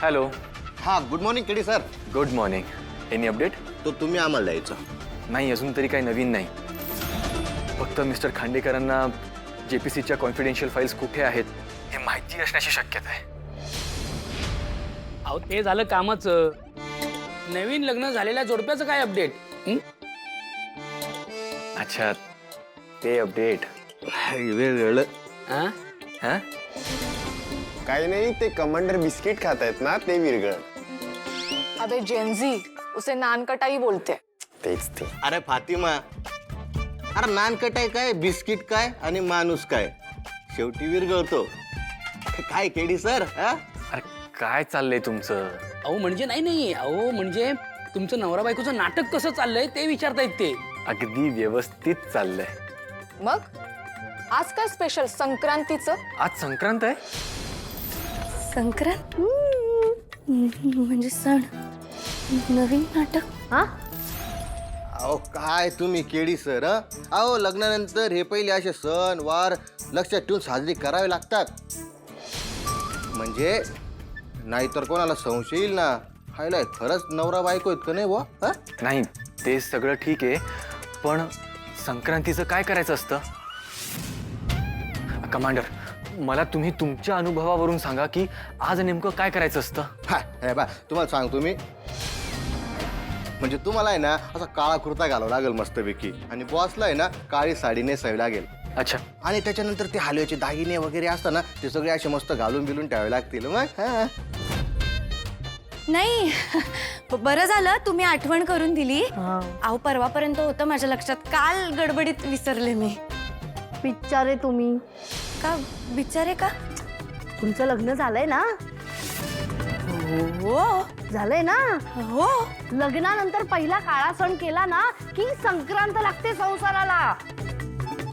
Hello. हां, good morning KD sir. Good morning. Any update? तो तुम्ही आम्हाला द्यायचा. नाही, अजून तरी काही नवीन नाही. फक्त मिस्टर खांडेकरांना JPCच्या कॉन्फिडेन्शियल फाईल्स कुठे आहेत हे माहिती असण्याची शक्यता आहे. अहो ते झालं कामाचं. नवीन लग्न झालेल्या जोडप्याचं काय अपडेट? अच्छा, ते अपडेट. वेळ हां हां, काही नाही, ते कमांडर बिस्किट खात आहेत ना, ते विरगळ. अबे जेनजी, उसे नानकटाई बोलते. तेच ते. अरे फातिमा, अरे नानकटाय काय, बिस्किट काय आणि माणूस काय, शेवटी विरगळतो. काय केडी सर? अरे काय चाललंय तुमचं? अहो म्हणजे नाही अहो म्हणजे तुमचं नवरा बायकोचं नाटक कसं चाललंय ते विचारतायत ते. अगदी व्यवस्थित चाललंय. मग आज काय स्पेशल संक्रांतीचं? आज संक्रांत आहे. संक्रांत म्हणजे सण, नवीन नाटक. हा, अहो काय तुम्ही केडी सर? अहो लग्नानंतर हे पहिले असे सण वार लक्षात ठेवून साजरी करावे लागतात, म्हणजे नाहीतर कोणाला संशय येईल ना, हायला खरंच नवरा बायको आहेत का नाही बुवा? नाही, ते सगळं ठीक आहे, पण संक्रांतीचं काय करायचं असतं? कमांडर, मला तुम्ही तुमच्या अनुभवावरून सांगा की आज नेमकं काय करायचं असतं. हे बा तुम्हाला सांगतो मी, म्हणजे तुम्हाला आहे ना असा काळा कुर्ता घालावा लागेल मस्तपैकी, आणि बॉसला आहे ना काळी साडी नेसावी लागेल. अच्छा, आणि त्याच्यानंतर ते हलव्याचे दागिने वगैरे असतात ना, ते सगळे असे मस्त घालून बिलून ठेवावे लागतील. मग नाही बरं झालं तुम्ही आठवण करून दिली. अहो परवापर्यंत होतं माझ्या लक्षात, काल गडबडीत विसरले मी. बिचारे तुम्ही, का बिचारे का? तुमचं लग्न झालंय ना? हो झालंय ना? हो. लग्नानंतर पहिला काळा सण केला ना की संक्रांत लागते संसाराला.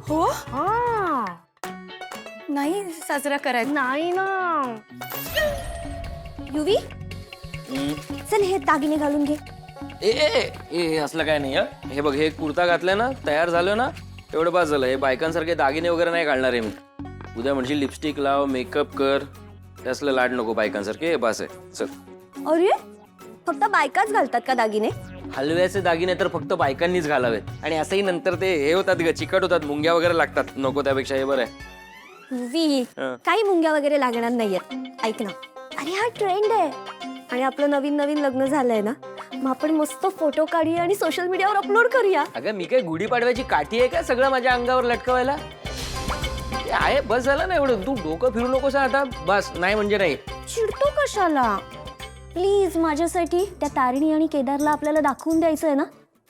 हो, हा, नाही साजरा करायचा. नाही ना. युवी चल हे दागिने घालून घे. ए ए ए असलं काय नाही. हे बघ, हे कुर्ता घातलाय ना, तयार झालं ना, एवढं बास झालं. हे बायकांसारखे दागिने वगैरे नाही घालणार आहे मी. उद्या म्हणजे लिपस्टिक लाव, मेकअप कर, ते असलं लाड नको बायकांसारखे. हे बास आहे, चल. अरे फक्त बायकाच घालतात का दागिने? हलव्याचे दागिने तर फक्त बायकांनीच घालावेत. आणि असंही नंतर ते हे होतात ग, चिकट होतात, मुंग्या वगैरे लागतात. नको, त्यापेक्षा हे बरं आहे. युवी काही मुंग्या वगैरे लागणार नाहीयेत. ऐक ना, अरे हा ट्रेंड आहे आणि आपलं नवीन नवीन लग्न झालंय ना, मग आपण मस्त फोटो काढूया आणि सोशल मीडियावर अपलोड करूया. अगं मी काय गुढीपाडव्याची काठी आहे का सगळं माझ्या अंगावर लटकवायला? ते आहे, बस झालं ना एवढं. तू डोकं फिरू नकोस आता, बस. नाही म्हणजे नाही. चिडतो कशाला? प्लीज माझ्यासाठी त्या तारिणी आणि केदारला आपल्याला दाखवून द्यायचं आहे ना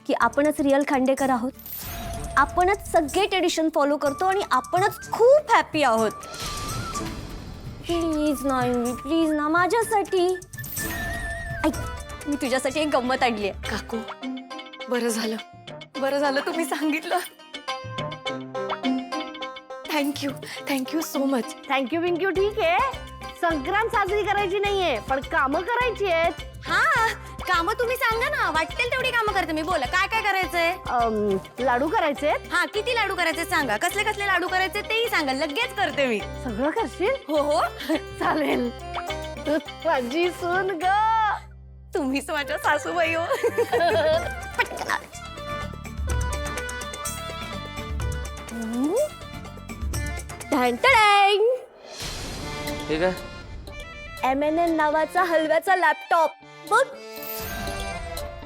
की आपणच रिअल खांडेकर आहोत, आपणच सगळे ट्रेडिशन फॉलो करतो आणि आपणच खूप हॅपी आहोत. प्लीज ना युवी, प्लीज ना माझ्यासाठी. ऐक, मी तुझ्यासाठी एक गंमत आणली आहे. काकू, बरं झालं तुम्ही सांगितलं. Thank you so much. थँक्यू विंक्यू ठीक आहे, संक्रांत साजरी करायची नाहीये, पण कामं करायची आहेत. हा, कामं तुम्ही सांगा ना, वाटतील तेवढी कामं करते मी. बोला काय काय करायचंय? लाडू करायचे. हा, किती लाडू करायचे सांगा, कसले कसले लाडू करायचे तेही सांगा, लगेच करते मी. सगळं करशील? हो हो चालेल. तू माझी सून ग. तुम्हीच माझ्या सासूबाई हो. पटकन आ. ढांटडॅंग. हे काय? MNN नावाचा हलव्याचा लॅपटॉप बघ.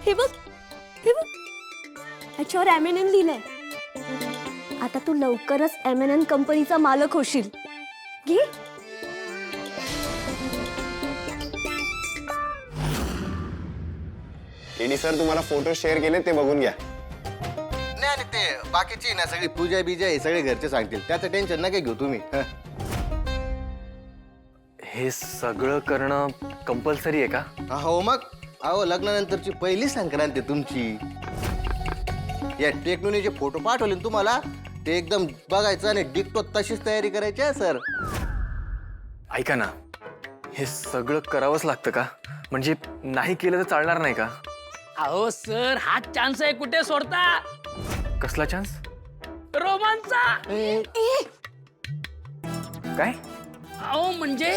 हे बघ, हे बघ, ह्याच्यावर MNN लिहिलंय. आता तू लवकरच MNN कंपनीचा मालक होशील. घे. केडी सर तुम्हाला फोटो शेअर केले, ते बघून घ्या. नाही, आणि ते बाकीची ना सगळी पूजा बिजा हे सगळे घरचे सांगतील, त्याचं टेन्शन नका घेऊ तुम्ही. हे सगळं करणं कंपल्सरी आहे का? हो मग. अहो लग्नानंतरची पहिली संक्रांत आहे तुमची. या टेक्नोने जे फोटो पाठवले ना तुम्हाला, ते एकदम बघायचं आणि डिक्टो तशीच तयारी करायची आहे सर. ऐका ना, हे सगळं करावंच लागतं का? म्हणजे नाही केलं तर चालणार नाही का? अहो सर, हा चान्स आहे, कुठे सोडता? कसला चान्स? रोमांचा. काय? अहो म्हणजे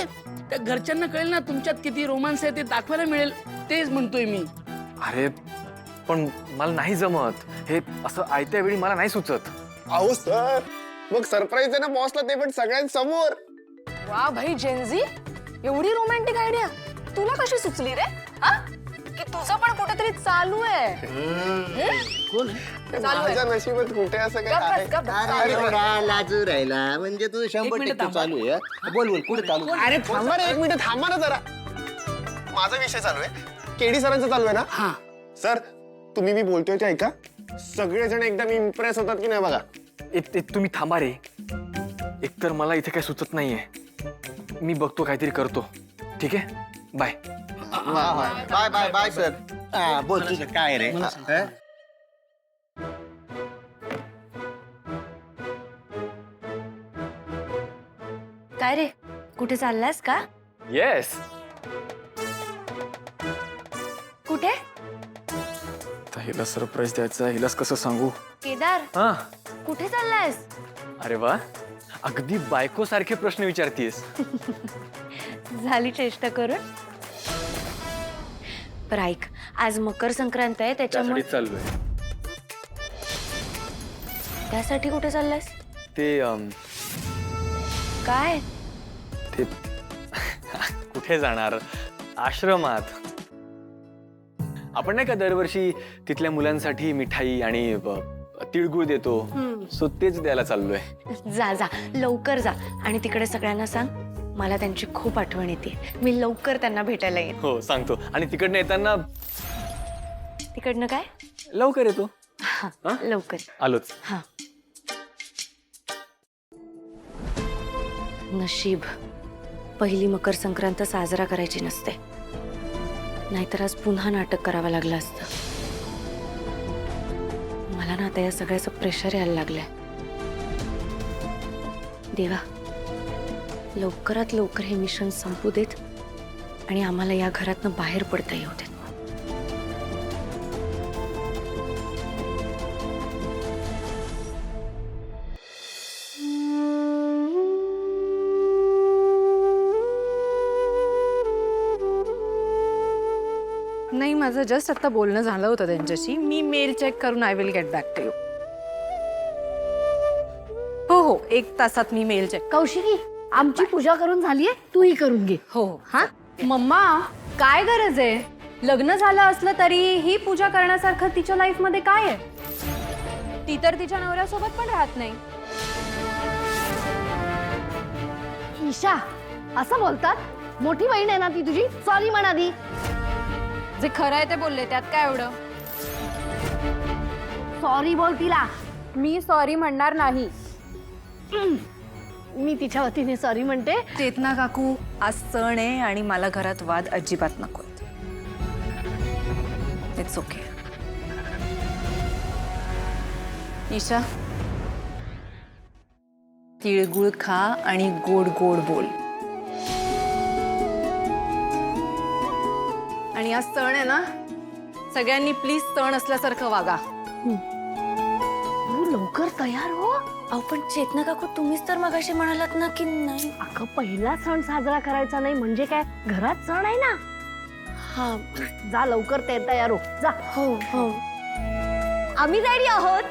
त्या घरच्यांना कळेल ना तुमच्यात किती रोमांस आहे ते दाखवायला मिळेल तेच म्हणतोय मी. अरे पण मला नाही जमत हे असं आयत्या वेळी मला नाही सुचत. अहो सर, मग सरप्राईज आहे ना बॉसला, ते पण सगळ्यांसमोर. वा भाई जेन्झी, एवढी रोमॅन्टिक आयडिया तुला कशी सुचली रे? हा? की तुझं पण कुठेतरी चालू आहे. चालू आहे. माझ्या नशिबात कुठे असं गप्प काय आहे? बस, गप्प बस. अरे थोडा लाजू राहिला म्हणजे तुझं 100% थांबा. चालू आहे हा? बोल बोल कुठे चालू आहे? अरे थांबा रे, 1 मिनिट थांबा ना जरा. माझा विषय चालू आहे, केडी सरांचा चालू आहे ना. हा सर, तुम्ही मी बोलतोय ते ऐका. सगळेजण एकदम इम्प्रेस होतात की नाही बघा. तुम्ही थांबा रे. एकतर मला इथे काही सुचत नाहीये. मी बघतो काहीतरी करतो. ठीक आहे, bye. Bye bye bye sir. बोल तुझं काय रे? हा? काय रे कुठे चाललास का? येस. कुठे? हिला सरप्राईज द्यायचा, हिलाच कसं सांगू? केदार हा, कुठे चाललायस? अरे वा, अगदी बायको सारखे प्रश्न विचारतीयस. झाली चेष्टा करून. पर ऐक, आज मकर संक्रांत आहे त्याच्यामुळे त्यासाठी चाललोय. त्यासाठी कुठे चाललायस? ते काय? ते कुठे जाणार? आश्रमात. आपण नाही का दरवर्षी तिथल्या मुलांसाठी मिठाई आणि तिळगुळ देतो, सो तेच द्यायला चाललोय. जा जा लवकर जा आणि तिकडे सगळ्यांना सांग मला त्यांची खूप आठवण येते. मी लवकर त्यांना भेटायला येईन. हो सांगतो. आणि तिकडनं येताना तिकडनं काय? लवकर येतो. हा, लवकर. आलोच. हा. नशीब पहिली मकर संक्रांत साजरा करायची नसते, नाहीतर आज पुन्हा नाटक करावं लागलं असतं. मला ना आता या सगळ्याचं प्रेशर यायला लागलंय. देवा लवकरात लवकर हे मिशन संपू देत आणि आम्हाला या घरातनं बाहेर पडता येऊ देत. नाही, माझं जस्ट आता बोलणं झालं होतं त्यांच्याशी. मी मेल चेक करून I will get back to you. हो हो, 1 तासात मी मेल चेक. कौशिकी आमची पूजा करून झालीये, तूही करून घे. हो हा मम्मा, काय गरज आहे? लग्न झालं असलं तरी ही पूजा करण्यासारखं तिच्या लाईफ मध्ये काय आहे? ती तर तिच्या नवऱ्यासोबत पण राहत नाही. ईशा असं बोलतात? मोठी बहीण आहे ना ती तुझी, सॉरी म्हणा दी. जे खरं आहे ते बोलले, त्यात काय एवढं? सॉरी बोल तिला. मी सॉरी म्हणणार नाही. मी तिच्या वतीने सॉरी म्हणते. चेतना काकू, आज सण आहे आणि मला घरात वाद अजिबात नको. It's okay. ईशा, तिळगुळ खा आणि गोड गोड बोल. आणि आज सण आहे ना, सगळ्यांनी प्लीज सण असल्यासारखं वागा. तू लवकर तयार हो. अहो पण चेतना काकू तुम्हीच तर मगाशी म्हणालात ना की नाही. अगं पहिला सण साजरा करायचा नाही म्हणजे काय, घरात सण आहे ना. हा जा लवकर ते तयार हो. जा. हो हो आम्ही रेडी आहोत.